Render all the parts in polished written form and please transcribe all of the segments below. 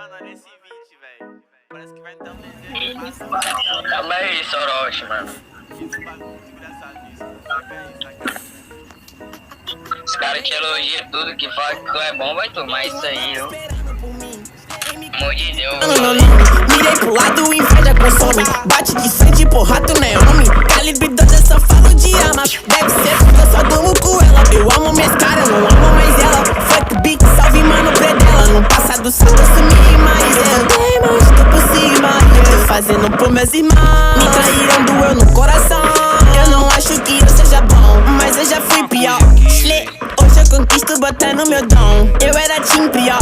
Mano, olha esse beat, velho. Parece que vai dar um desejo. Calma aí, Sorote, mano. Esse bagulho desgraçado disso. Os caras te elogiam tudo que fala que tu é bom, vai tomar isso aí, ó. Amor de Deus. Mirei pro lado, inveja consome. Bate de frente, porra, tu não é homem. Calibre 12, eu só falo de arma. Deve ser porque eu só durmo com ela. Eu amo minhas caras, não amo mais ela. Fuck beat, salve mano, predela. No passado só assumi mais. Eu dei mais do por cima. Tô fazendo por meus irmãos. Me traíram, doeu no coração. Eu não acho que eu seja bom, mas eu já fui pior. Hoje eu conquisto botando meu dom. Eu era time pior.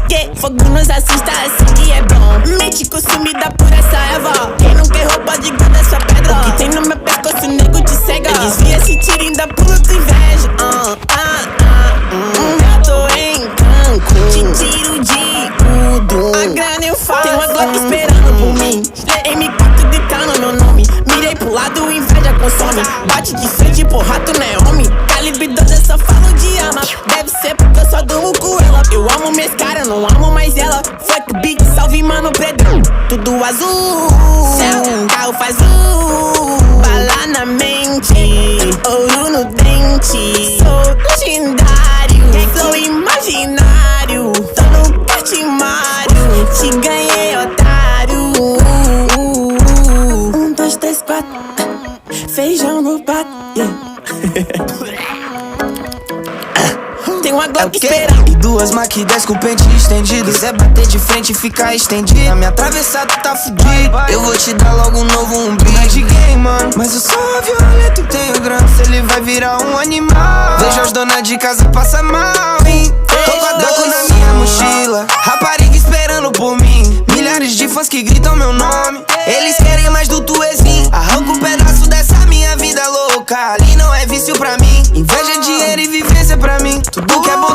Que fogo nos assista, assim que é bom. Mente consumida por essa erva. Quem não quer roupa de guarda sua pedra. O que tem no meu pescoço, nego te cega. Desvia esse tiro, ainda pulo tua inveja. Eu tô em Cancún, te tiro de tudo. A grana eu faço. Tem uma Glock esperando por mim. M4 gritando meu nome. Mirei pro lado, inveja consome. Bate de frente, porra, tu não é homem. Calibre 12, eu só falo de arma. Deve ser porque eu só durmo com ela. Eu amo minhas caras, não amo mais ela. Fuck beat, salve mano, predão. Tudo azul, carro faz bala na mente, ouro no dente. Sou legendário, sou imaginário. Tô no Cartimário, te ganhei, otário. 1, 2, 3, 4. Feijão no prato. Tem uma Glock esperando. E duas Mac 10 com pente estendido. Quiser bater de frente e ficar estendido. Na minha atravessada tá fudido. Eu vou te dar logo um novo umbigo. Não é de game, mano, mas eu sou violento e tenho grana. Se ele vai virar um animal. Vejo as donas de casa passar mal, hein? Tô com a Daco na minha mochila. Rapariga esperando por mim. Milhares de fãs que gritam meu nome. Eles querem mais do tuezinho. Arranca um pedaço dessa minha vida louca. Ali não é vício pra mim. Inveja, dinheiro e vivência pra mim. Tudo que é bom